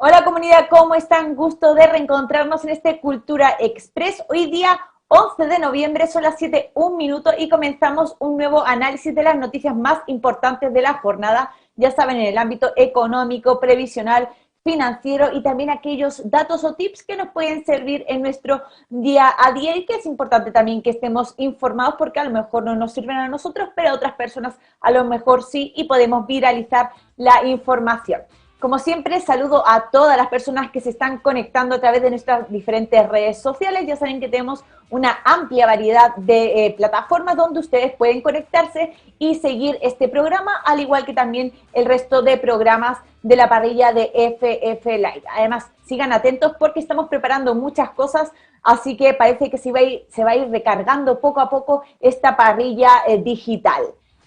Hola comunidad, ¿cómo están? Gusto de reencontrarnos en este Cultura Express. Hoy día 11 de noviembre, son las 7:01 y comenzamos un nuevo análisis de las noticias más importantes de la jornada. Ya saben, en el ámbito económico, previsional, financiero y también aquellos datos o tips que nos pueden servir en nuestro día a día y que es importante también que estemos informados porque a lo mejor no nos sirven a nosotros, pero a otras personas a lo mejor sí y podemos viralizar la información. Como siempre, saludo a todas las personas que se están conectando a través de nuestras diferentes redes sociales. Ya saben que tenemos una amplia variedad de plataformas donde ustedes pueden conectarse y seguir este programa, al igual que también el resto de programas de la parrilla de FF Live. Además, sigan atentos porque estamos preparando muchas cosas, así que parece que se va a ir recargando poco a poco esta parrilla digital.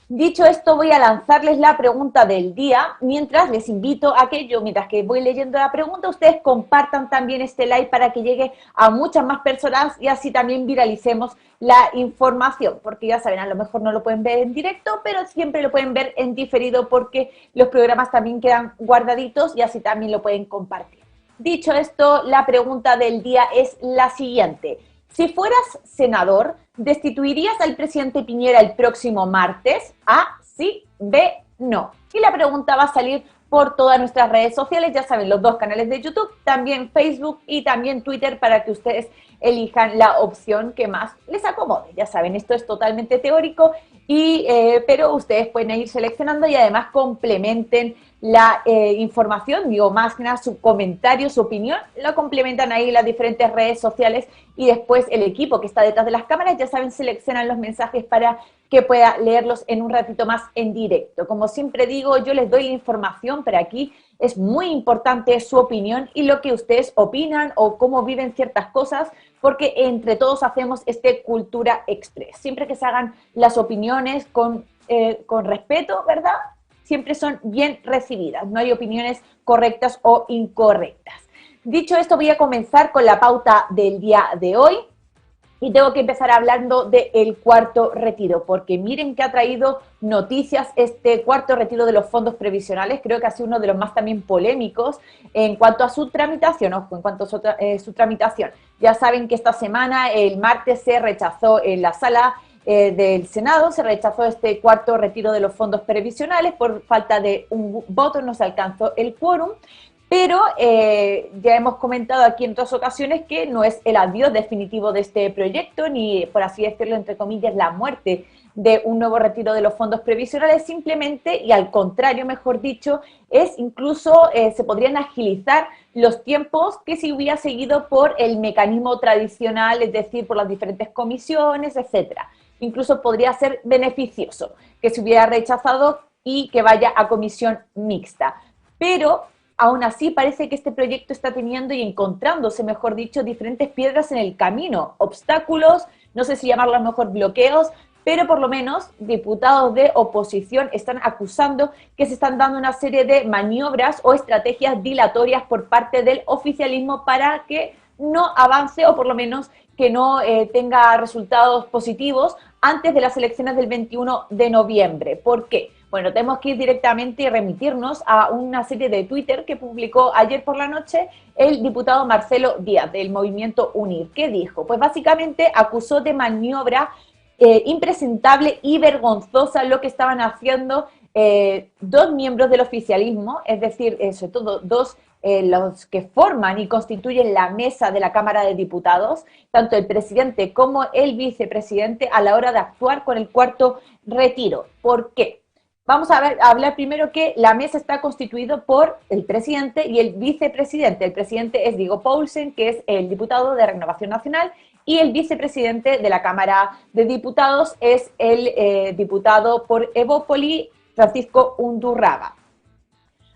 Dicho esto, voy a lanzarles la pregunta del día, mientras les invito a que mientras que voy leyendo la pregunta, ustedes compartan también este live para que llegue a muchas más personas y así también viralicemos la información, porque ya saben, a lo mejor no lo pueden ver en directo, pero siempre lo pueden ver en diferido porque los programas también quedan guardaditos y así también lo pueden compartir. Dicho esto, la pregunta del día es la siguiente. Si fueras senador, ¿destituirías al presidente Piñera el próximo martes? A, sí, B, no. Y la pregunta va a salir por todas nuestras redes sociales, ya saben, los dos canales de YouTube, también Facebook y también Twitter para que ustedes elijan la opción que más les acomode. Ya saben, esto es totalmente teórico, pero ustedes pueden ir seleccionando y además complementen la información, digo, más que nada su comentario, su opinión, lo complementan ahí en las diferentes redes sociales y después el equipo que está detrás de las cámaras, ya saben, seleccionan los mensajes para que pueda leerlos en un ratito más en directo. Como siempre digo, yo les doy la información, pero aquí es muy importante su opinión y lo que ustedes opinan o cómo viven ciertas cosas, porque entre todos hacemos Cultura Express. Siempre que se hagan las opiniones con respeto, ¿verdad? Siempre son bien recibidas, no hay opiniones correctas o incorrectas. Dicho esto, voy a comenzar con la pauta del día de hoy y tengo que empezar hablando del cuarto retiro, porque miren que ha traído noticias este cuarto retiro de los fondos previsionales, creo que ha sido uno de los más también polémicos en cuanto a su tramitación, ojo, en cuanto a su tramitación. Ya saben que esta semana, el martes, se rechazó en la sala del Senado, se rechazó este cuarto retiro de los fondos previsionales por falta de un voto, no se alcanzó el quórum, pero ya hemos comentado aquí en otras ocasiones que no es el adiós definitivo de este proyecto, ni por así decirlo, entre comillas, la muerte de un nuevo retiro de los fondos previsionales, simplemente, y al contrario, mejor dicho, es incluso, se podrían agilizar los tiempos que se hubiera seguido por el mecanismo tradicional, es decir, por las diferentes comisiones, etcétera. Incluso podría ser beneficioso que se hubiera rechazado y que vaya a comisión mixta. Pero aún así parece que este proyecto está teniendo y encontrándose, mejor dicho, diferentes piedras en el camino, obstáculos, no sé si llamarlo a lo mejor bloqueos, pero por lo menos diputados de oposición están acusando que se están dando una serie de maniobras o estrategias dilatorias por parte del oficialismo para que no avance o por lo menos que no tenga resultados positivos antes de las elecciones del 21 de noviembre. ¿Por qué? Bueno, tenemos que ir directamente y remitirnos a una serie de Twitter que publicó ayer por la noche el diputado Marcelo Díaz del Movimiento UNIR. ¿Qué dijo? Pues básicamente acusó de maniobra impresentable y vergonzosa lo que estaban haciendo dos miembros del oficialismo, es decir, sobre todo dos los que forman y constituyen la mesa de la Cámara de Diputados, tanto el presidente como el vicepresidente, a la hora de actuar con el cuarto retiro. ¿Por qué? Vamos a hablar primero que la mesa está constituida por el presidente y el vicepresidente. El presidente es Diego Paulsen, que es el diputado de Renovación Nacional, y el vicepresidente de la Cámara de Diputados es el diputado por Evópoli, Francisco Undurraga.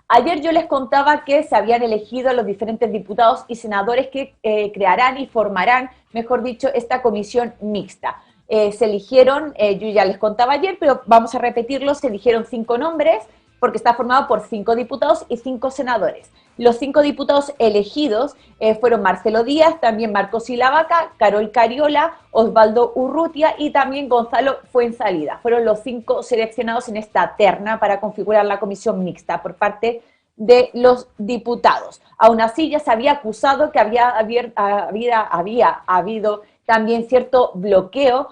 Ayer yo les contaba que se habían elegido a los diferentes diputados y senadores que crearán y formarán, mejor dicho, esta comisión mixta. Se eligieron, yo ya les contaba ayer, pero vamos a repetirlo, se eligieron 5 nombres, porque está formado por 5 diputados y 5 senadores. Los 5 diputados elegidos fueron Marcelo Díaz, también Marcos Silavaca, Carol Cariola, Osvaldo Urrutia y también Gonzalo Fuenzalida. Fueron los 5 seleccionados en esta terna para configurar la comisión mixta por parte de los diputados. Aún así, ya se había acusado que había habido también cierto bloqueo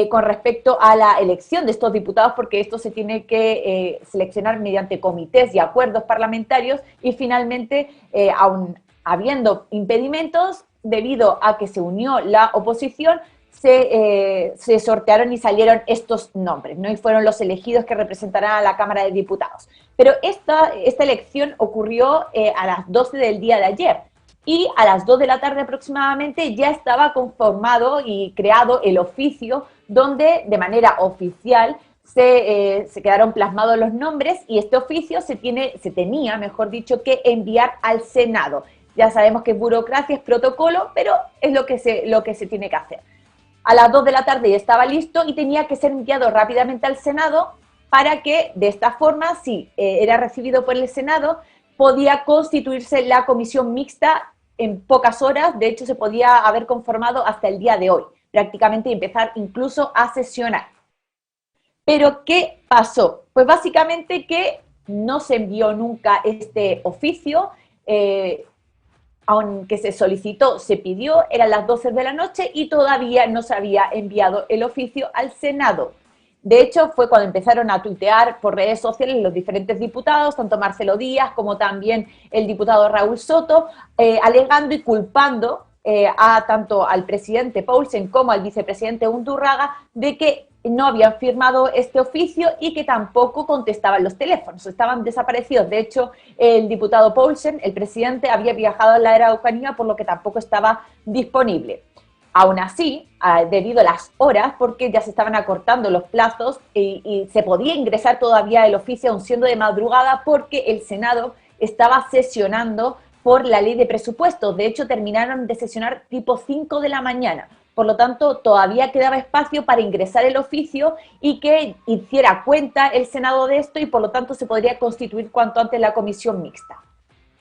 con respecto a la elección de estos diputados, porque esto se tiene que seleccionar mediante comités y acuerdos parlamentarios, y finalmente, aún habiendo impedimentos, debido a que se unió la oposición, se sortearon y salieron estos nombres, ¿no? Y fueron los elegidos que representarán a la Cámara de Diputados. Pero esta elección ocurrió a las 12 del día de ayer, y a las 2 de la tarde aproximadamente ya estaba conformado y creado el oficio donde de manera oficial se quedaron plasmados los nombres, y este oficio se tenía, mejor dicho, que enviar al Senado. Ya sabemos que es burocracia, es protocolo, pero es lo que se tiene que hacer. A las 2 de la tarde ya estaba listo y tenía que ser enviado rápidamente al Senado para que, de esta forma, si era recibido por el Senado, podía constituirse la comisión mixta en pocas horas. De hecho, se podía haber conformado hasta el día de hoy, prácticamente, y empezar incluso a sesionar. Pero, ¿qué pasó? Pues básicamente que no se envió nunca este oficio, aunque se solicitó, se pidió, eran las 12 de la noche y todavía no se había enviado el oficio al Senado. De hecho, fue cuando empezaron a tuitear por redes sociales los diferentes diputados, tanto Marcelo Díaz como también el diputado Raúl Soto, alegando y culpando tanto al presidente Paulsen como al vicepresidente Undurraga de que no habían firmado este oficio y que tampoco contestaban los teléfonos, estaban desaparecidos. De hecho, el diputado Paulsen, el presidente, había viajado a la Araucanía, por lo que tampoco estaba disponible. Aún así, debido a las horas, porque ya se estaban acortando los plazos y se podía ingresar todavía el oficio aun siendo de madrugada, porque el Senado estaba sesionando por la ley de presupuestos. De hecho, terminaron de sesionar tipo 5 de la mañana. Por lo tanto, todavía quedaba espacio para ingresar el oficio y que hiciera cuenta el Senado de esto, y por lo tanto se podría constituir cuanto antes la comisión mixta.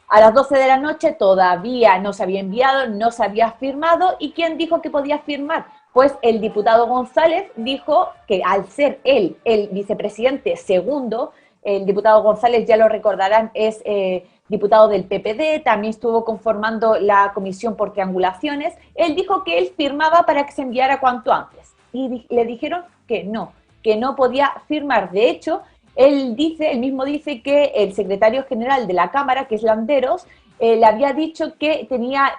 A las 12 de la noche todavía no se había enviado, no se había firmado. ¿Y quién dijo que podía firmar? Pues el diputado González dijo que, al ser él el vicepresidente segundo, el diputado González, ya lo recordarán, es diputado del PPD, también estuvo conformando la comisión por triangulaciones. Él dijo que él firmaba para que se enviara cuanto antes, y le dijeron que no podía firmar. De hecho, él mismo dice que el secretario general de la Cámara, que es Landeros, le había dicho que tenía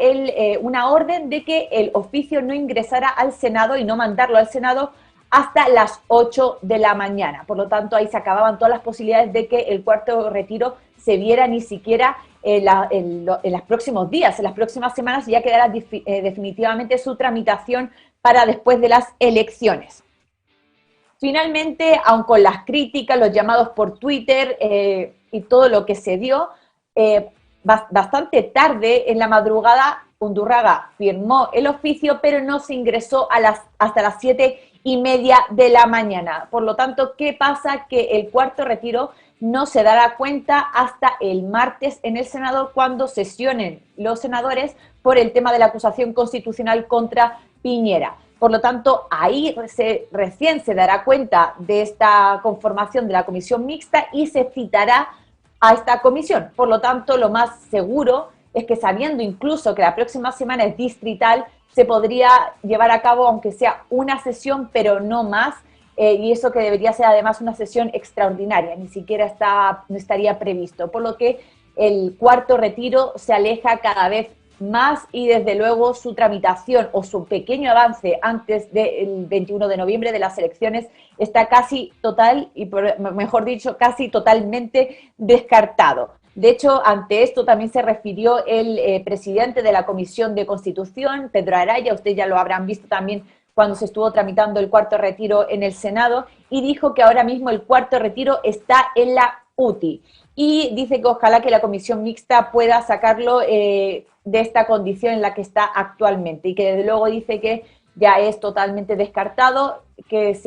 una orden de que el oficio no ingresara al Senado y no mandarlo al Senado hasta las 8 de la mañana. Por lo tanto, ahí se acababan todas las posibilidades de que el cuarto retiro se viera ni siquiera en los próximos días, en las próximas semanas, y ya quedará definitivamente su tramitación para después de las elecciones. Finalmente, aun con las críticas, los llamados por Twitter y todo lo que se dio, bastante tarde en la madrugada, Undurraga firmó el oficio, pero no se ingresó hasta las 7:30 de la mañana. Por lo tanto, ¿qué pasa? Que el cuarto retiro no se dará cuenta hasta el martes en el Senado, cuando sesionen los senadores por el tema de la acusación constitucional contra Piñera. Por lo tanto, ahí recién se dará cuenta de esta conformación de la comisión mixta y se citará a esta comisión. Por lo tanto, lo más seguro es que, sabiendo incluso que la próxima semana es distrital, se podría llevar a cabo, aunque sea una sesión, pero no más, y eso que debería ser además una sesión extraordinaria, ni siquiera no estaría previsto, por lo que el cuarto retiro se aleja cada vez más, y desde luego su tramitación o su pequeño avance antes del 21 de noviembre de las elecciones está casi total, y mejor dicho, casi totalmente descartado. De hecho, ante esto también se refirió el presidente de la Comisión de Constitución, Pedro Araya. Ustedes ya lo habrán visto también cuando se estuvo tramitando el cuarto retiro en el Senado, y dijo que ahora mismo el cuarto retiro está en la UTI, y dice que ojalá que la comisión mixta pueda sacarlo de esta condición en la que está actualmente, y que desde luego dice que ya es totalmente descartado que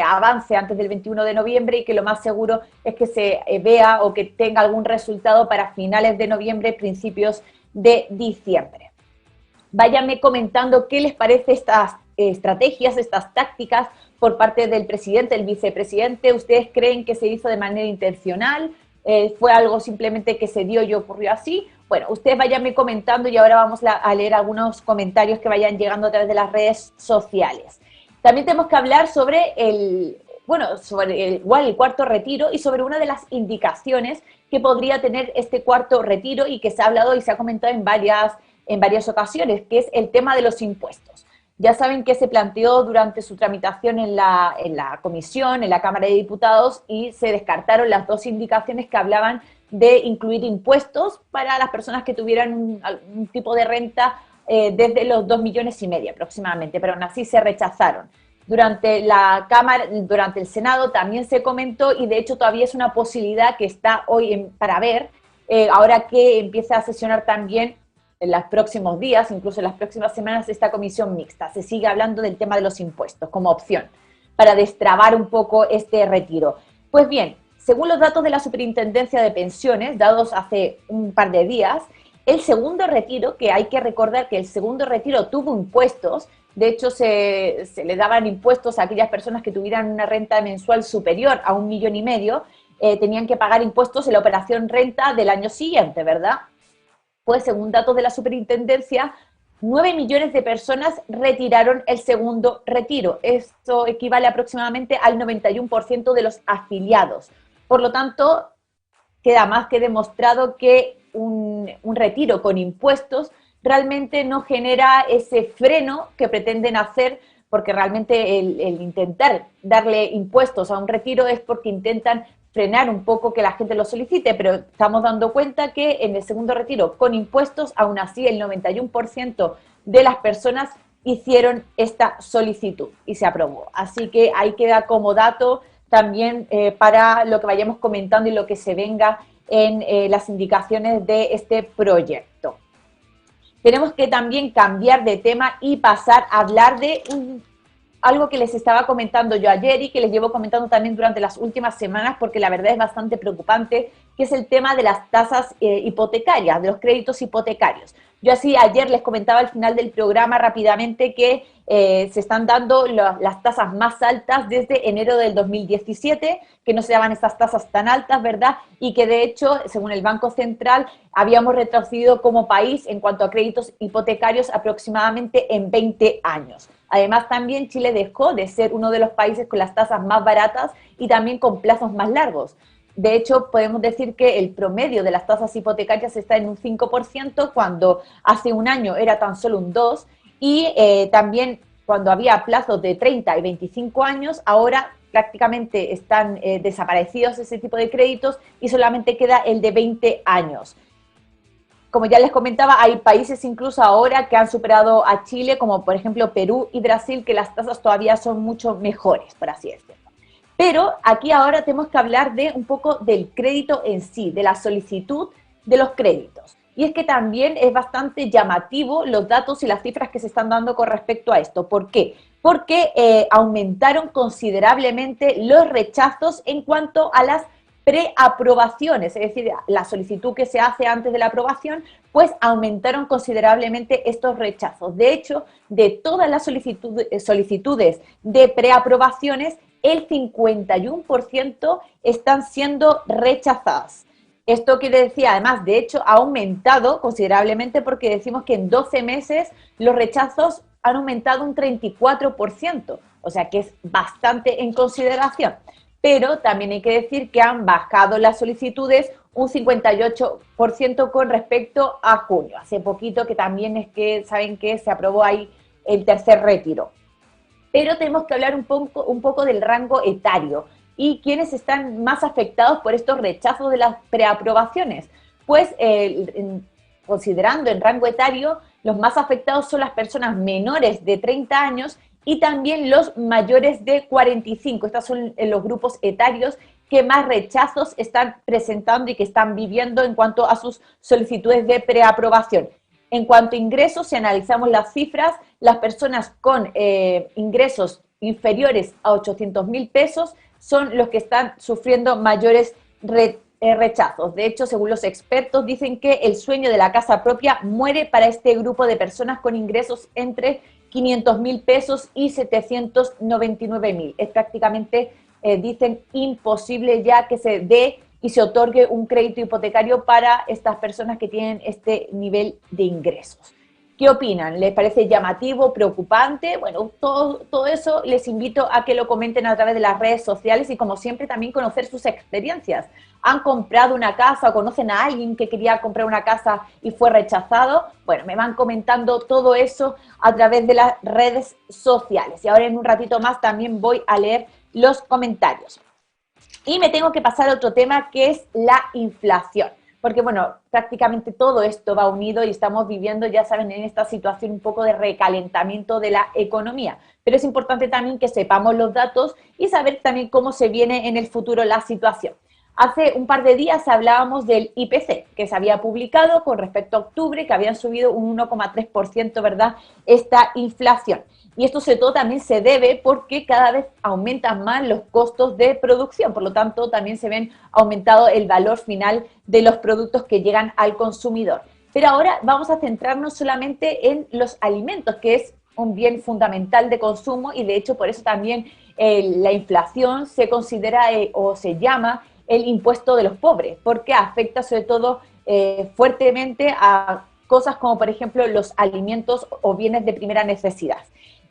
avance antes del 21 de noviembre, y que lo más seguro es que se vea o que tenga algún resultado para finales de noviembre, principios de diciembre. Váyanme comentando qué les parece estas estrategias, estas tácticas por parte del presidente, el vicepresidente. ¿Ustedes creen que se hizo de manera intencional? fue algo simplemente que se dio y ocurrió así. Bueno, ustedes váyanme comentando y ahora vamos a leer algunos comentarios que vayan llegando a través de las redes sociales. También tenemos que hablar sobre igual el cuarto retiro y sobre una de las indicaciones que podría tener este cuarto retiro y que se ha hablado y se ha comentado en varias ocasiones, que es el tema de los impuestos. Ya saben que se planteó durante su tramitación en la comisión, en la Cámara de Diputados, y se descartaron las dos indicaciones que hablaban de incluir impuestos para las personas que tuvieran un tipo de renta desde los 2,5 millones aproximadamente, pero aún así se rechazaron. Durante la Cámara, durante el Senado también se comentó y de hecho todavía es una posibilidad que está hoy para ver, ahora que empieza a sesionar también en los próximos días, incluso en las próximas semanas, esta comisión mixta. Se sigue hablando del tema de los impuestos como opción para destrabar un poco este retiro. Pues bien, según los datos de la Superintendencia de Pensiones, dados hace un par de días, el segundo retiro, que hay que recordar que el segundo retiro tuvo impuestos, de hecho se le daban impuestos a aquellas personas que tuvieran una renta mensual superior a 1,5 millones, tenían que pagar impuestos en la operación renta del año siguiente, ¿verdad? Pues según datos de la Superintendencia, 9 millones de personas retiraron el segundo retiro. Esto equivale aproximadamente al 91% de los afiliados. Por lo tanto, queda más que demostrado que un retiro con impuestos realmente no genera ese freno que pretenden hacer, porque realmente el intentar darle impuestos a un retiro es porque intentan frenar un poco que la gente lo solicite, pero estamos dando cuenta que en el segundo retiro con impuestos, aún así el 91% de las personas hicieron esta solicitud y se aprobó. Así que ahí queda como dato también para lo que vayamos comentando y lo que se venga en las indicaciones de este proyecto. Tenemos que también cambiar de tema y pasar a hablar de algo que les estaba comentando yo ayer y que les llevo comentando también durante las últimas semanas, porque la verdad es bastante preocupante, que es el tema de las tasas hipotecarias, de los créditos hipotecarios. Yo así ayer les comentaba al final del programa rápidamente que se están dando las tasas más altas desde enero del 2017, que no se daban estas tasas tan altas, ¿verdad? Y que de hecho, según el Banco Central, habíamos retrocedido como país en cuanto a créditos hipotecarios aproximadamente en 20 años. Además, también Chile dejó de ser uno de los países con las tasas más baratas y también con plazos más largos. De hecho, podemos decir que el promedio de las tasas hipotecarias está en un 5%, cuando hace un año era tan solo un 2%, y también cuando había plazos de 30 y 25 años, ahora prácticamente están desaparecidos ese tipo de créditos y solamente queda el de 20 años. Como ya les comentaba, hay países incluso ahora que han superado a Chile, como por ejemplo Perú y Brasil, que las tasas todavía son mucho mejores, por así decirlo. Pero aquí ahora tenemos que hablar de un poco del crédito en sí, de la solicitud de los créditos. Y es que también es bastante llamativo los datos y las cifras que se están dando con respecto a esto. ¿Por qué? Porque aumentaron considerablemente los rechazos en cuanto a las preaprobaciones, es decir, la solicitud que se hace antes de la aprobación, pues aumentaron considerablemente estos rechazos. De hecho, de todas las solicitudes de preaprobaciones, el 51% están siendo rechazadas. Esto quiere decir, además, de hecho, ha aumentado considerablemente porque decimos que en 12 meses los rechazos han aumentado un 34%, o sea que es bastante en consideración. Pero también hay que decir que han bajado las solicitudes un 58% con respecto a junio. Hace poquito que también es que, saben que se aprobó ahí el tercer retiro. Pero tenemos que hablar un poco del rango etario y quiénes están más afectados por estos rechazos de las preaprobaciones. Pues considerando el rango etario, los más afectados son las personas menores de 30 años y también los mayores de 45. Estos son los grupos etarios que más rechazos están presentando y que están viviendo en cuanto a sus solicitudes de preaprobación. En cuanto a ingresos, si analizamos las cifras, las personas con ingresos inferiores a 800.000 pesos son los que están sufriendo mayores rechazos. De hecho, según los expertos, dicen que el sueño de la casa propia muere para este grupo de personas con ingresos entre 500.000 pesos y 799.000. Es prácticamente, dicen, imposible ya que se dé y se otorgue un crédito hipotecario para estas personas que tienen este nivel de ingresos. ¿Qué opinan? ¿Les parece llamativo, preocupante? Bueno, todo eso les invito a que lo comenten a través de las redes sociales y, como siempre, también conocer sus experiencias. ¿Han comprado una casa o conocen a alguien que quería comprar una casa y fue rechazado? Bueno, me van comentando todo eso a través de las redes sociales. Y ahora en un ratito más también voy a leer los comentarios. Y me tengo que pasar a otro tema, que es la inflación. Porque, bueno, prácticamente todo esto va unido y estamos viviendo, ya saben, en esta situación un poco de recalentamiento de la economía. Pero es importante también que sepamos los datos y saber también cómo se viene en el futuro la situación. Hace un par de días hablábamos del IPC, que se había publicado con respecto a octubre, que habían subido un 1,3%, ¿verdad?, esta inflación. Y esto sobre todo también se debe porque cada vez aumentan más los costos de producción, por lo tanto también se ven aumentado el valor final de los productos que llegan al consumidor. Pero ahora vamos a centrarnos solamente en los alimentos, que es un bien fundamental de consumo, y de hecho por eso también la inflación se considera o se llama el impuesto de los pobres, porque afecta sobre todo fuertemente a cosas como, por ejemplo, los alimentos o bienes de primera necesidad.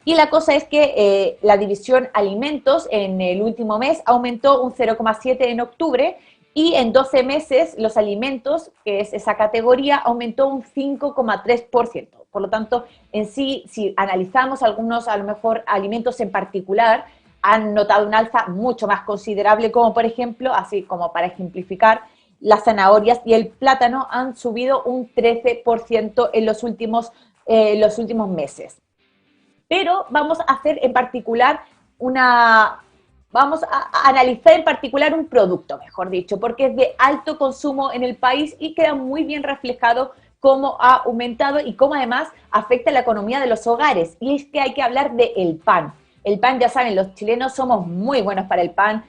Y la cosa es que la división alimentos en el último mes aumentó un 0,7% en octubre, y en 12 meses los alimentos, que es esa categoría, aumentó un 5,3%. Por lo tanto, en sí, si analizamos algunos, a lo mejor, alimentos en particular, han notado un alza mucho más considerable, como por ejemplo, así como para ejemplificar, las zanahorias y el plátano han subido un 13% en los últimos meses. Pero vamos a hacer en particular vamos a analizar en particular un producto, mejor dicho, porque es de alto consumo en el país y queda muy bien reflejado cómo ha aumentado y cómo además afecta la economía de los hogares. Y es que hay que hablar del pan. El pan, ya saben, los chilenos somos muy buenos para el pan.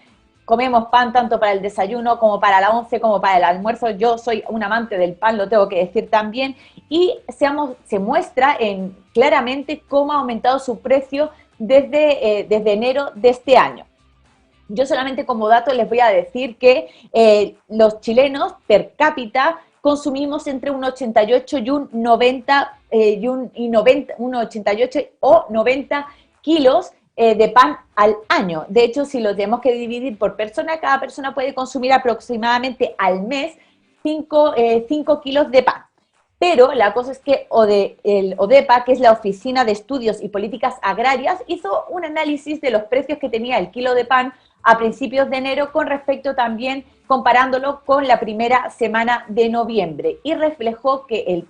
Comemos pan tanto para el desayuno como para la once, como para el almuerzo. Yo soy un amante del pan, lo tengo que decir también. Y se muestra claramente cómo ha aumentado su precio desde enero de este año. Yo solamente como dato les voy a decir que los chilenos per cápita consumimos entre un 88 y un 90, un 88 o 90 kilos de pan al año. De hecho, si lo tenemos que dividir por persona, cada persona puede consumir aproximadamente al mes 5 kilos de pan. Pero la cosa es que el ODEPA, que es la Oficina de Estudios y Políticas Agrarias, hizo un análisis de los precios que tenía el kilo de pan a principios de enero con respecto también comparándolo con la primera semana de noviembre, y reflejó que el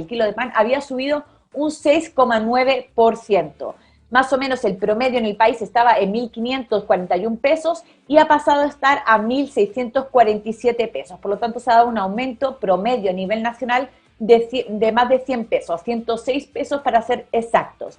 kilo de pan había subido un 6,9%. Más o menos el promedio en el país estaba en 1.541 pesos y ha pasado a estar a 1.647 pesos. Por lo tanto, se ha dado un aumento promedio a nivel nacional de más de 100 pesos, 106 pesos para ser exactos,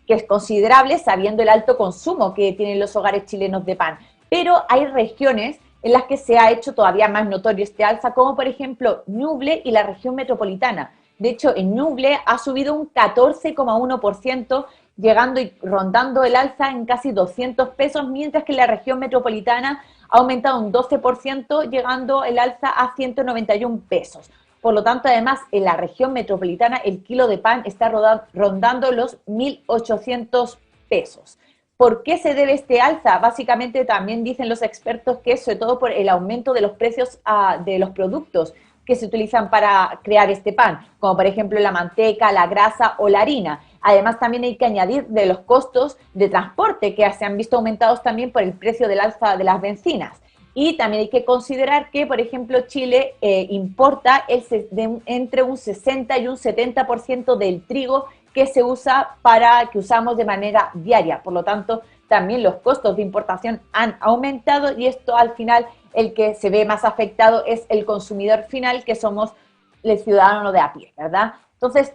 que es considerable sabiendo el alto consumo que tienen los hogares chilenos de pan. Pero hay regiones en las que se ha hecho todavía más notorio este alza, como por ejemplo Ñuble y la región metropolitana. De hecho, en Ñuble ha subido un 14,1%, llegando y rondando el alza en casi 200 pesos, mientras que en la región metropolitana ha aumentado un 12%, llegando el alza a 191 pesos. Por lo tanto, además, en la región metropolitana el kilo de pan está rondando los 1.800 pesos. ¿Por qué se debe este alza? Básicamente también dicen los expertos que es sobre todo por el aumento de los precios de los productos que se utilizan para crear este pan, como por ejemplo la manteca, la grasa o la harina. Además, también hay que añadir de los costos de transporte que se han visto aumentados también por el precio del alza de las bencinas. Y también hay que considerar que, por ejemplo, Chile importa entre un 60 y un 70% del trigo que que usamos de manera diaria. Por lo tanto, también los costos de importación han aumentado, y esto al final el que se ve más afectado es el consumidor final, que somos el ciudadano de a pie, ¿verdad? Entonces,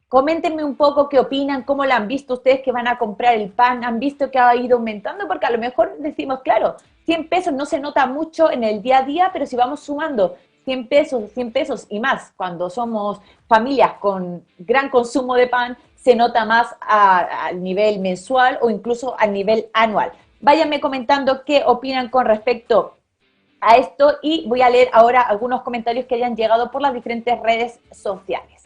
coméntenme un poco qué opinan, cómo lo han visto ustedes que van a comprar el pan, han visto que ha ido aumentando, porque a lo mejor decimos, claro, 100 pesos no se nota mucho en el día a día, pero si vamos sumando 100 pesos y más, cuando somos familias con gran consumo de pan, se nota más a nivel mensual o incluso a nivel anual. Váyanme comentando qué opinan con respecto a esto y voy a leer ahora algunos comentarios que hayan llegado por las diferentes redes sociales.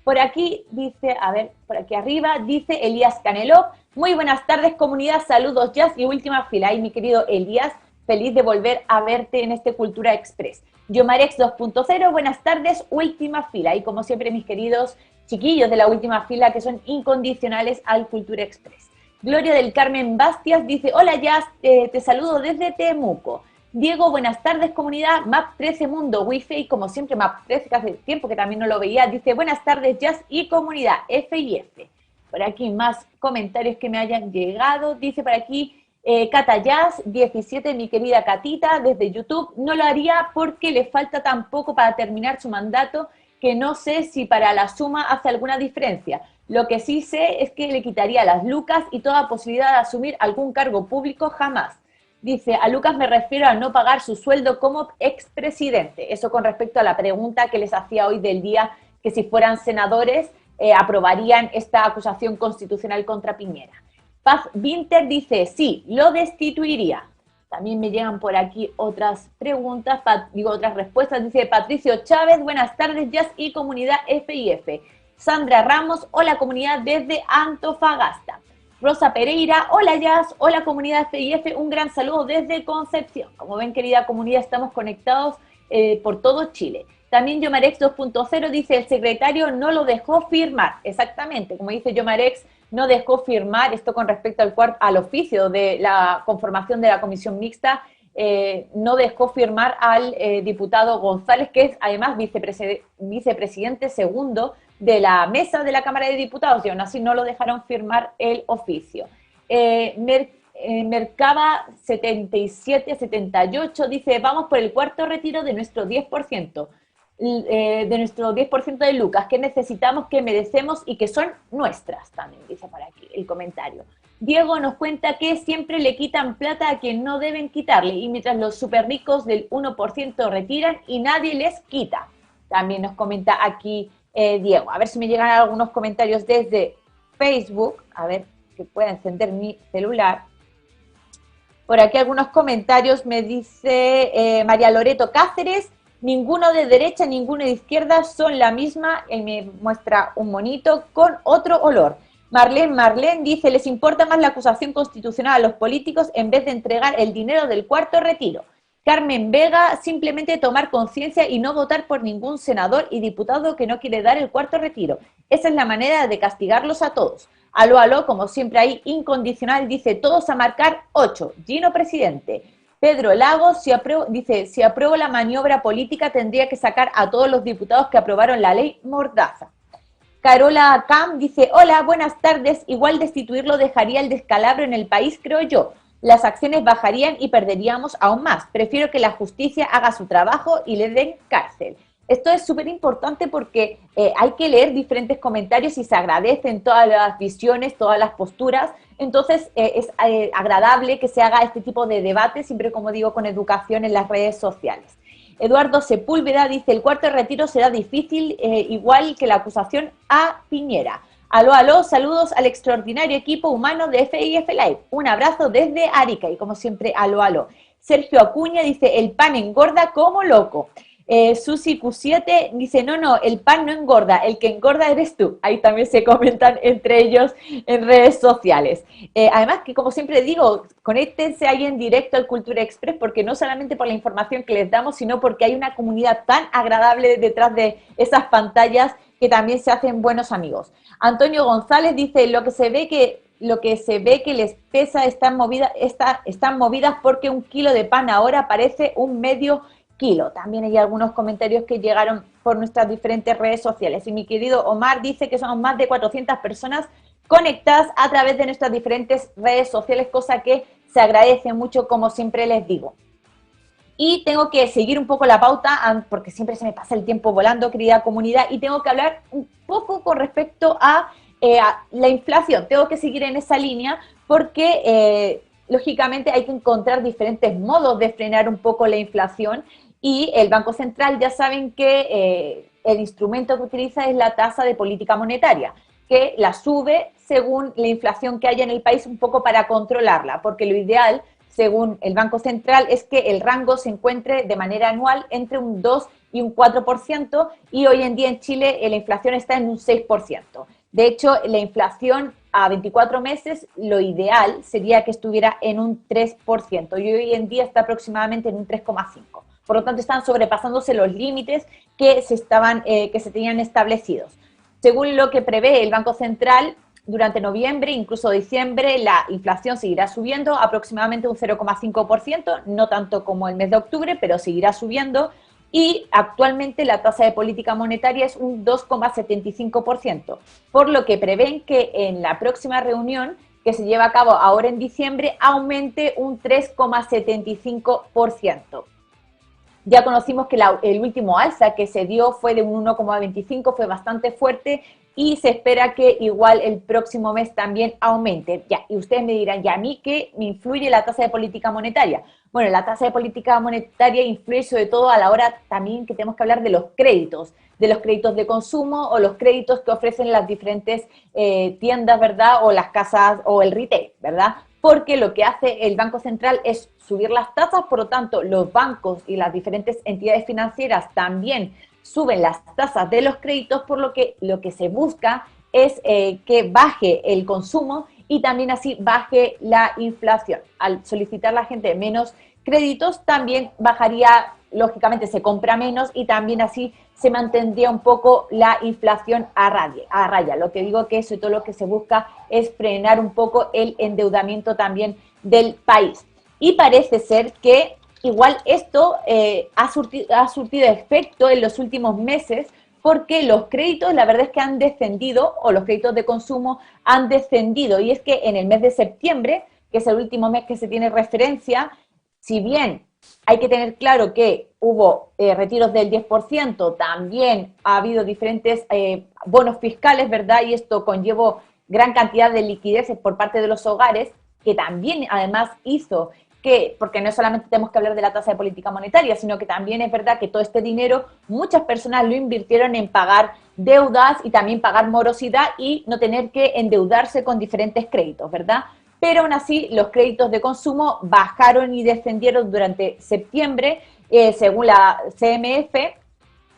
Por aquí dice, a ver, por aquí arriba, dice Elías Canelo, muy buenas tardes comunidad, saludos Jazz y última fila. Y mi querido Elías, feliz de volver a verte en este Cultura Express. Yomarex 2.0, buenas tardes, última fila. Y como siempre mis queridos chiquillos de la última fila que son incondicionales al Cultura Express. Gloria del Carmen Bastias dice, hola Jazz, te saludo desde Temuco. Diego, buenas tardes comunidad, Map 13 Mundo, Wi-Fi, como siempre Map 13, que hace tiempo que también no lo veía, dice, buenas tardes Jazz y comunidad, F y F. Por aquí más comentarios que me hayan llegado, dice por aquí, Cata Jazz, 17, mi querida Catita, desde YouTube, no lo haría porque le falta tan poco para terminar su mandato, que no sé si para la suma hace alguna diferencia. Lo que sí sé es que le quitaría las lucas y toda posibilidad de asumir algún cargo público jamás. Dice, a Lucas me refiero a no pagar su sueldo como expresidente. Eso con respecto a la pregunta que les hacía hoy del día, que si fueran senadores aprobarían esta acusación constitucional contra Piñera. Paz Winter dice, sí, lo destituiría. También me llegan por aquí otras preguntas, otras respuestas. Dice Patricio Chávez, buenas tardes, Jazz y comunidad FIF. Sandra Ramos, hola comunidad desde Antofagasta. Rosa Pereira, hola Jazz, hola comunidad FIF, un gran saludo desde Concepción. Como ven, querida comunidad, estamos conectados por todo Chile. También Yomarex 2.0 dice, el secretario no lo dejó firmar. Exactamente, como dice Yomarex, no dejó firmar, esto con respecto al oficio de la conformación de la comisión mixta, no dejó firmar al diputado González, que es además vicepresidente segundo de la mesa de la Cámara de Diputados, y aún así no lo dejaron firmar el oficio. Mercaba 77-78 dice, vamos por el cuarto retiro de nuestro 10%, de lucas, que necesitamos, que merecemos y que son nuestras, también dice por aquí el comentario. Diego nos cuenta que siempre le quitan plata a quien no deben quitarle, y mientras los super ricos del 1% retiran y nadie les quita. También nos comenta aquí Diego. A ver si me llegan algunos comentarios desde Facebook, a ver que pueda encender mi celular. Por aquí algunos comentarios, me dice María Loreto Cáceres, ninguno de derecha, ninguno de izquierda son la misma, y me muestra un monito con otro olor. Marlene dice, les importa más la acusación constitucional a los políticos en vez de entregar el dinero del cuarto retiro. Carmen Vega, simplemente tomar conciencia y no votar por ningún senador y diputado que no quiere dar el cuarto retiro. Esa es la manera de castigarlos a todos. Aló, como siempre ahí, incondicional, dice, todos a marcar 8. Gino presidente. Pedro Lagos dice, si apruebo la maniobra política tendría que sacar a todos los diputados que aprobaron la ley Mordaza. Carola Cam dice, hola, buenas tardes, igual destituirlo dejaría el descalabro en el país, creo yo. Las acciones bajarían y perderíamos aún más. Prefiero que la justicia haga su trabajo y le den cárcel. Esto es súper importante porque hay que leer diferentes comentarios y se agradecen todas las visiones, todas las posturas. Entonces es agradable que se haga este tipo de debate, siempre como digo, con educación en las redes sociales. Eduardo Sepúlveda dice, el cuarto retiro será difícil, igual que la acusación a Piñera. Aló, saludos al extraordinario equipo humano de FIF Live. Un abrazo desde Arica y como siempre, aló. Sergio Acuña dice, el pan engorda como loco. Susi Q7 dice, no, el pan no engorda, el que engorda eres tú. Ahí también se comentan entre ellos en redes sociales. Además que, como siempre digo, conéctense ahí en directo al Cultura Express, porque no solamente por la información que les damos, sino porque hay una comunidad tan agradable detrás de esas pantallas que también se hacen buenos amigos. Antonio González dice, lo que se ve que les pesa están movidas porque un kilo de pan ahora parece un medio kilo. También hay algunos comentarios que llegaron por nuestras diferentes redes sociales. Y mi querido Omar dice que somos más de 400 personas conectadas a través de nuestras diferentes redes sociales, cosa que se agradece mucho, como siempre les digo. Y tengo que seguir un poco la pauta, porque siempre se me pasa el tiempo volando, querida comunidad, y tengo que hablar un poco con respecto a la inflación. Tengo que seguir en esa línea porque, lógicamente, hay que encontrar diferentes modos de frenar un poco la inflación, y el Banco Central ya saben que el instrumento que utiliza es la tasa de política monetaria, que la sube según la inflación que haya en el país, un poco para controlarla, porque lo ideal según el Banco Central, es que el rango se encuentre de manera anual entre un 2 y un 4%, y hoy en día en Chile la inflación está en un 6%. De hecho, la inflación a 24 meses, lo ideal sería que estuviera en un 3%, y hoy en día está aproximadamente en un 3,5%. Por lo tanto, están sobrepasándose los límites que se tenían establecidos. Según lo que prevé el Banco Central, durante noviembre, incluso diciembre, la inflación seguirá subiendo aproximadamente un 0,5%, no tanto como el mes de octubre, pero seguirá subiendo. Y actualmente la tasa de política monetaria es un 2,75%, por lo que prevén que en la próxima reunión, que se lleva a cabo ahora en diciembre, aumente un 3,75%. Ya conocimos que el último alza que se dio fue de un 1,25, fue bastante fuerte, y se espera que igual el próximo mes también aumente. Ya, y ustedes me dirán, ¿y a mí qué me influye la tasa de política monetaria? Bueno, la tasa de política monetaria influye sobre todo a la hora también que tenemos que hablar de los créditos de consumo o los créditos que ofrecen las diferentes tiendas, ¿verdad? O las casas o el retail, ¿verdad? Porque lo que hace el Banco Central es subir las tasas, por lo tanto, los bancos y las diferentes entidades financieras también suben las tasas de los créditos, por lo que se busca es que baje el consumo y también así baje la inflación. Al solicitar a la gente menos créditos, también bajaría, lógicamente se compra menos, y también así se mantendría un poco la inflación a raya. Lo que digo que eso y todo lo que se busca es frenar un poco el endeudamiento también del país. Y parece ser que igual esto ha surtido efecto en los últimos meses, porque los créditos, la verdad es que han descendido, o los créditos de consumo han descendido, y es que en el mes de septiembre, que es el último mes que se tiene referencia, si bien hay que tener claro que hubo retiros del 10%, también ha habido diferentes bonos fiscales, ¿verdad? Y esto conllevó gran cantidad de liquideces por parte de los hogares, que también además hizo que, porque no solamente tenemos que hablar de la tasa de política monetaria, sino que también es verdad que todo este dinero muchas personas lo invirtieron en pagar deudas y también pagar morosidad y no tener que endeudarse con diferentes créditos, ¿verdad? Pero aún así los créditos de consumo bajaron y descendieron durante septiembre, según la CMF.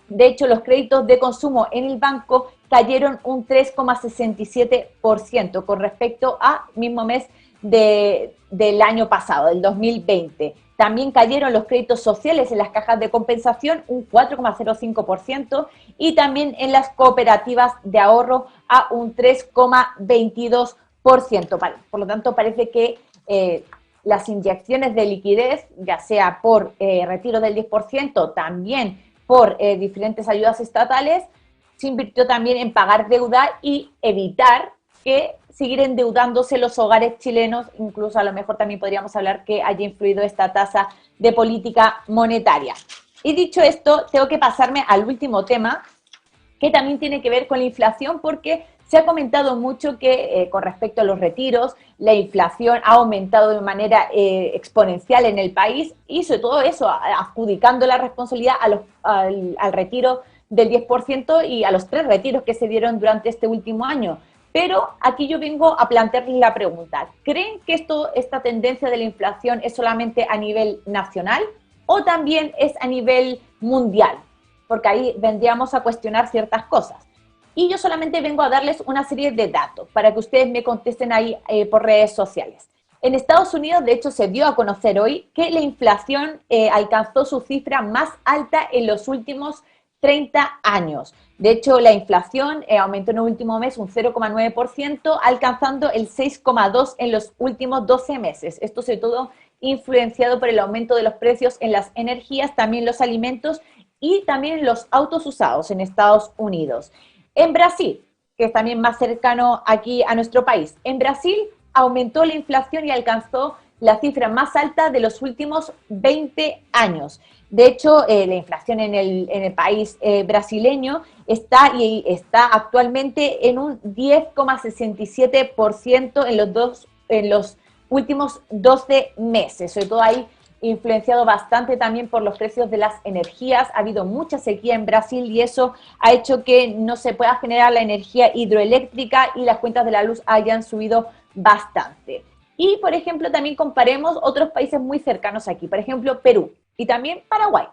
De hecho, los créditos de consumo en el banco cayeron un 3,67% con respecto al mismo mes del año pasado, del 2020. También cayeron los créditos sociales en las cajas de compensación un 4,05%, y también en las cooperativas de ahorro a un 3,22%. Por lo tanto, parece que las inyecciones de liquidez, ya sea por retiro del 10%, también por diferentes ayudas estatales, se invirtió también en pagar deuda y evitar que seguir endeudándose los hogares chilenos. Incluso a lo mejor también podríamos hablar que haya influido esta tasa de política monetaria. Y dicho esto, tengo que pasarme al último tema, que también tiene que ver con la inflación, porque se ha comentado mucho que con respecto a los retiros, la inflación ha aumentado de manera exponencial en el país, y sobre todo eso, adjudicando la responsabilidad al retiro del 10% y a los 3 retiros que se dieron durante este último año. Pero aquí yo vengo a plantearles la pregunta: ¿creen que esta tendencia de la inflación es solamente a nivel nacional o también es a nivel mundial? Porque ahí vendríamos a cuestionar ciertas cosas. Y yo solamente vengo a darles una serie de datos para que ustedes me contesten ahí por redes sociales. En Estados Unidos, de hecho, se dio a conocer hoy que la inflación alcanzó su cifra más alta en los últimos 30 años. De hecho, la inflación aumentó en el último mes un 0,9%, alcanzando el 6,2% en los últimos 12 meses. Esto sobre todo influenciado por el aumento de los precios en las energías, también los alimentos y también los autos usados en Estados Unidos. En Brasil, que es también más cercano aquí a nuestro país, en Brasil aumentó la inflación y alcanzó la cifra más alta de los últimos 20 años. De hecho, la inflación en el país brasileño está actualmente en un 10,67% en los últimos 12 meses. Sobre todo ahí influenciado bastante también por los precios de las energías. Ha habido mucha sequía en Brasil y eso ha hecho que no se pueda generar la energía hidroeléctrica y las cuentas de la luz hayan subido bastante. Y, por ejemplo, también comparemos otros países muy cercanos aquí, por ejemplo, Perú y también Paraguay.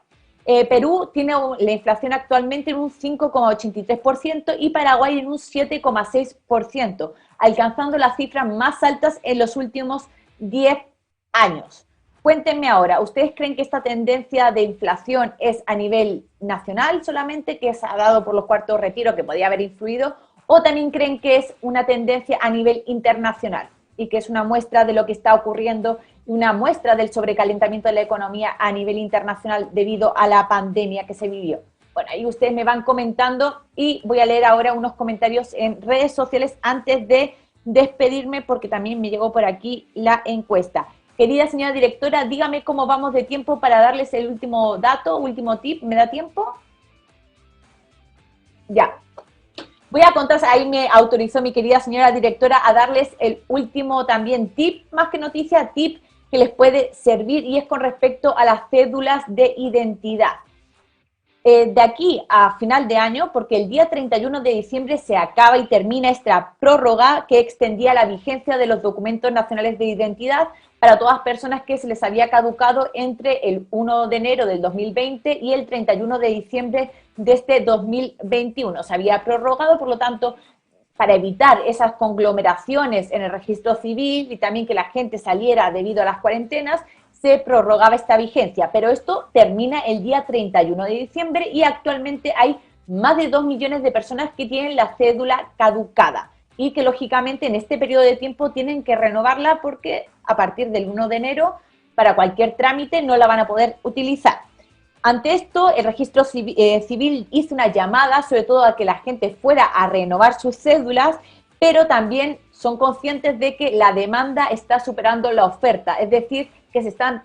Perú tiene la inflación actualmente en un 5,83% y Paraguay en un 7,6%, alcanzando las cifras más altas en los últimos 10 años. Cuéntenme ahora, ¿ustedes creen que esta tendencia de inflación es a nivel nacional solamente, que se ha dado por los cuartos de retiro, que podría haber influido, o también creen que es una tendencia a nivel internacional y que es una muestra de lo que está ocurriendo, una muestra del sobrecalentamiento de la economía a nivel internacional debido a la pandemia que se vivió? Bueno, ahí ustedes me van comentando y voy a leer ahora unos comentarios en redes sociales antes de despedirme porque también me llegó por aquí la encuesta. Querida señora directora, dígame cómo vamos de tiempo para darles el último dato, último tip. ¿Me da tiempo? Ya. Voy a contar, ahí me autorizó mi querida señora directora a darles el último también tip, más que noticia, tip que les puede servir y es con respecto a las cédulas de identidad. De aquí a final de año, porque el día 31 de diciembre se acaba y termina esta prórroga que extendía la vigencia de los documentos nacionales de identidad para todas las personas que se les había caducado entre el 1 de enero del 2020 y el 31 de diciembre de este 2021. Se había prorrogado, por lo tanto, para evitar esas conglomeraciones en el registro civil y también que la gente saliera debido a las cuarentenas, se prorrogaba esta vigencia, pero esto termina el día 31 de diciembre y actualmente hay más de 2 millones de personas que tienen la cédula caducada y que lógicamente en este periodo de tiempo tienen que renovarla porque a partir del 1 de enero para cualquier trámite no la van a poder utilizar. Ante esto, el registro civil hizo una llamada, sobre todo a que la gente fuera a renovar sus cédulas, pero también son conscientes de que la demanda está superando la oferta, es decir, que se están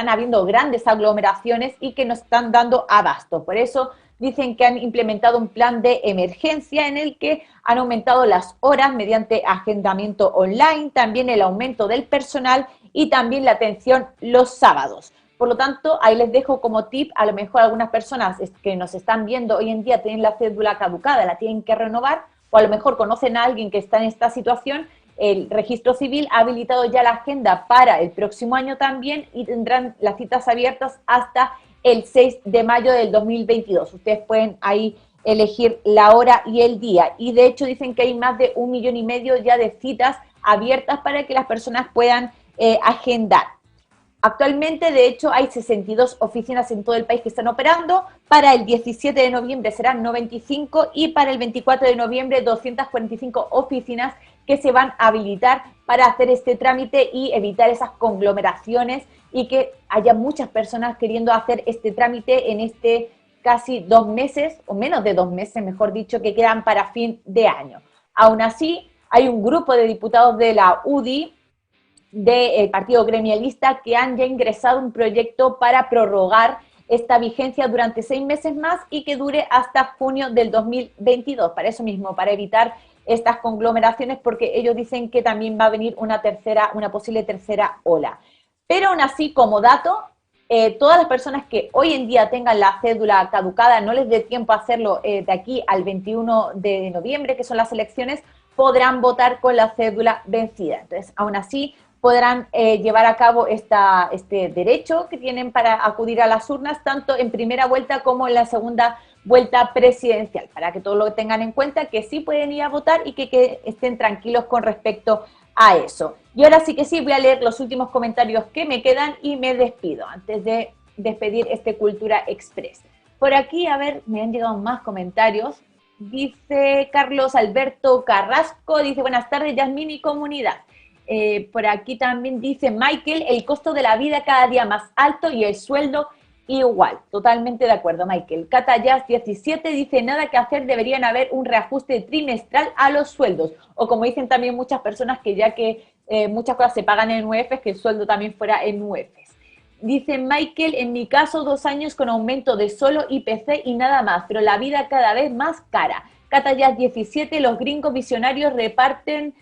habiendo grandes aglomeraciones y que no están dando abasto. Por eso dicen que han implementado un plan de emergencia en el que han aumentado las horas mediante agendamiento online, también el aumento del personal y también la atención los sábados. Por lo tanto, ahí les dejo como tip, a lo mejor algunas personas que nos están viendo hoy en día tienen la cédula caducada, la tienen que renovar, o a lo mejor conocen a alguien que está en esta situación. El registro civil ha habilitado ya la agenda para el próximo año también y tendrán las citas abiertas hasta el 6 de mayo del 2022. Ustedes pueden ahí elegir la hora y el día. Y de hecho dicen que hay más de 1,5 millones ya de citas abiertas para que las personas puedan agendar. Actualmente, de hecho, hay 62 oficinas en todo el país que están operando. Para el 17 de noviembre serán 95 y para el 24 de noviembre 245 oficinas que se van a habilitar para hacer este trámite y evitar esas conglomeraciones y que haya muchas personas queriendo hacer este trámite en este casi 2 meses, o menos de 2 meses, mejor dicho, que quedan para fin de año. Aún así, hay un grupo de diputados de la UDI, del partido gremialista, que han ya ingresado un proyecto para prorrogar esta vigencia durante 6 meses más y que dure hasta junio del 2022, para eso mismo, para evitar estas conglomeraciones, porque ellos dicen que también va a venir una posible tercera ola. Pero aún así, como dato, todas las personas que hoy en día tengan la cédula caducada, no les dé tiempo a hacerlo de aquí al 21 de noviembre, que son las elecciones, podrán votar con la cédula vencida. Entonces, aún así, podrán llevar a cabo este derecho que tienen para acudir a las urnas, tanto en primera vuelta como en la segunda vuelta presidencial, para que todos lo tengan en cuenta, que sí pueden ir a votar y que estén tranquilos con respecto a eso. Y ahora sí que sí, voy a leer los últimos comentarios que me quedan y me despido, antes de despedir este Cultura Express. Por aquí, a ver, me han llegado más comentarios. Dice Carlos Alberto Carrasco, dice, buenas tardes, Yasmín y comunidad. Por aquí también dice Michael, el costo de la vida cada día más alto y el sueldo igual. Totalmente de acuerdo, Michael. Cata Jazz 17 dice, nada que hacer, deberían haber un reajuste trimestral a los sueldos. O como dicen también muchas personas, que ya que muchas cosas se pagan en UEFs, que el sueldo también fuera en UEFs. Dice Michael, en mi caso 2 años con aumento de solo IPC y nada más, pero la vida cada vez más cara. Cata Jazz 17, los gringos visionarios reparten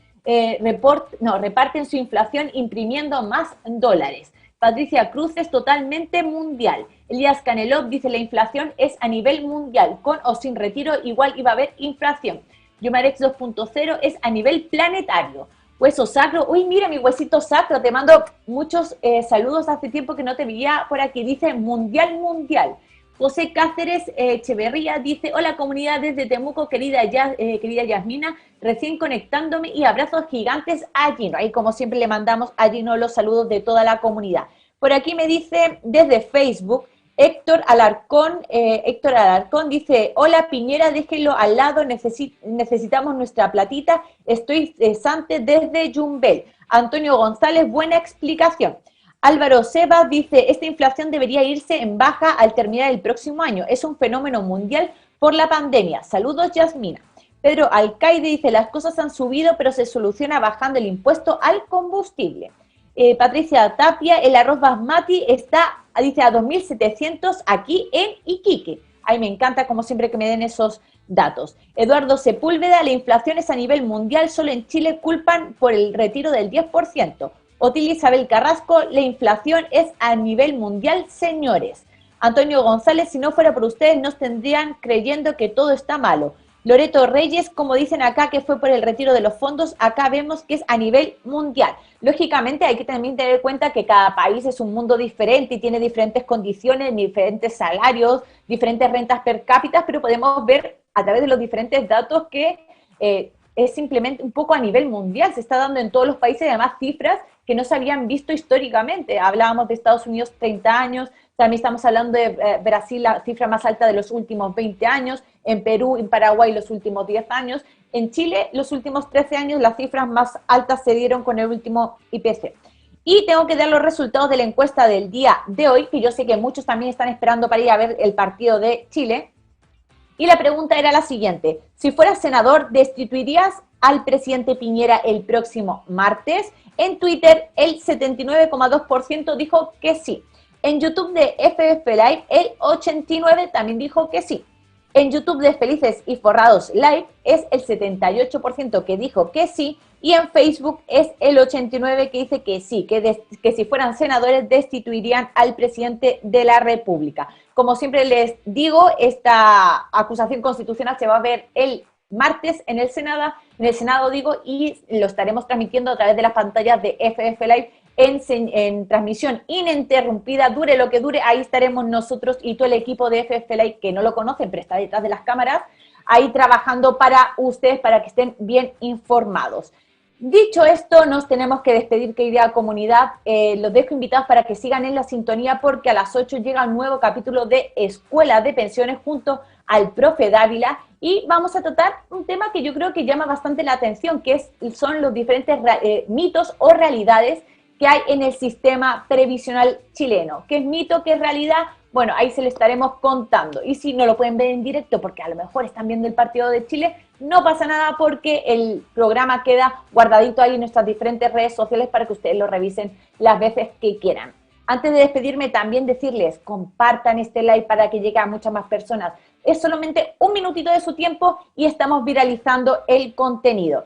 su inflación imprimiendo más dólares. Patricia Cruz es totalmente mundial. Elías Canelov dice, la inflación es a nivel mundial, con o sin retiro igual iba a haber inflación. Yomarex 2.0 es a nivel planetario. Hueso sacro, uy, mira mi huesito sacro, te mando muchos saludos, hace tiempo que no te veía por aquí, dice Mundial Mundial. José Cáceres Echeverría dice, hola comunidad desde Temuco, querida Yasmina, recién conectándome y abrazos gigantes a Gino. Ahí como siempre le mandamos a Gino los saludos de toda la comunidad. Por aquí me dice desde Facebook, Héctor Alarcón dice, hola Piñera, déjenlo al lado, necesitamos nuestra platita, estoy cesante desde Yumbel. Antonio González, buena explicación. Álvaro Sebas dice, esta inflación debería irse en baja al terminar el próximo año. Es un fenómeno mundial por la pandemia. Saludos, Yasmina. Pedro Alcaide dice, las cosas han subido, pero se soluciona bajando el impuesto al combustible. Patricia Tapia, el arroz basmati está, dice, a 2.700 aquí en Iquique. Ay, me encanta, como siempre, que me den esos datos. Eduardo Sepúlveda, la inflación es a nivel mundial, solo en Chile culpan por el retiro del 10%. Otilia Isabel Carrasco, la inflación es a nivel mundial, señores. Antonio González, si no fuera por ustedes, nos tendrían creyendo que todo está malo. Loreto Reyes, como dicen acá, que fue por el retiro de los fondos, acá vemos que es a nivel mundial. Lógicamente hay que también tener en cuenta que cada país es un mundo diferente y tiene diferentes condiciones, diferentes salarios, diferentes rentas per cápita, pero podemos ver a través de los diferentes datos que es simplemente un poco a nivel mundial, se está dando en todos los países, además cifras que no se habían visto históricamente. Hablábamos de Estados Unidos 30 años, también estamos hablando de Brasil, la cifra más alta de los últimos 20 años, en Perú, en Paraguay los últimos 10 años, en Chile los últimos 13 años las cifras más altas se dieron con el último IPC. Y tengo que dar los resultados de la encuesta del día de hoy, que yo sé que muchos también están esperando para ir a ver el partido de Chile. Y la pregunta era la siguiente, si fueras senador, ¿destituirías al presidente Piñera el próximo martes? En Twitter, el 79,2% dijo que sí. En YouTube de FF Live, el 89% también dijo que sí. En YouTube de Felices y Forrados Live es el 78% que dijo que sí. Y en Facebook es el 89% que dice que sí, que si fueran senadores destituirían al presidente de la República. Como siempre les digo, esta acusación constitucional se va a ver el martes en el Senado, y lo estaremos transmitiendo a través de las pantallas de FF Live en transmisión ininterrumpida, dure lo que dure, ahí estaremos nosotros y todo el equipo de FF Live, que no lo conocen, pero está detrás de las cámaras, ahí trabajando para ustedes, para que estén bien informados. Dicho esto, nos tenemos que despedir, querida comunidad. Los dejo invitados para que sigan en la sintonía, porque a las 8 llega un nuevo capítulo de Escuela de Pensiones junto al profe Dávila, y vamos a tratar un tema que yo creo que llama bastante la atención, que son los diferentes mitos o realidades que hay en el sistema previsional chileno. ¿Qué es mito, qué es realidad? Bueno, ahí se lo estaremos contando. Y si no lo pueden ver en directo, porque a lo mejor están viendo el partido de Chile, no pasa nada, porque el programa queda guardadito ahí en nuestras diferentes redes sociales para que ustedes lo revisen las veces que quieran. Antes de despedirme, también decirles, compartan este live para que llegue a muchas más personas. Es solamente un minutito de su tiempo y estamos viralizando el contenido.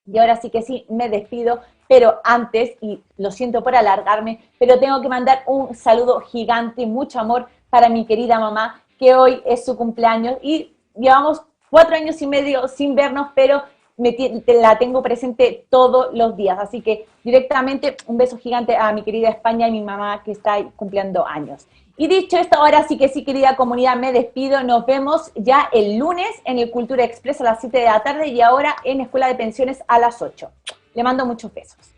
Y ahora sí que sí, me despido, pero antes, y lo siento por alargarme, pero tengo que mandar un saludo gigante y mucho amor para mi querida mamá, que hoy es su cumpleaños y llevamos 4 años y medio sin vernos, pero la tengo presente todos los días. Así que directamente un beso gigante a mi querida España y mi mamá, que está cumpliendo años. Y dicho esto, ahora sí que sí, querida comunidad, me despido. Nos vemos ya el lunes en el Cultura Express a las 7 de la tarde y ahora en Escuela de Pensiones a las 8. Le mando muchos besos.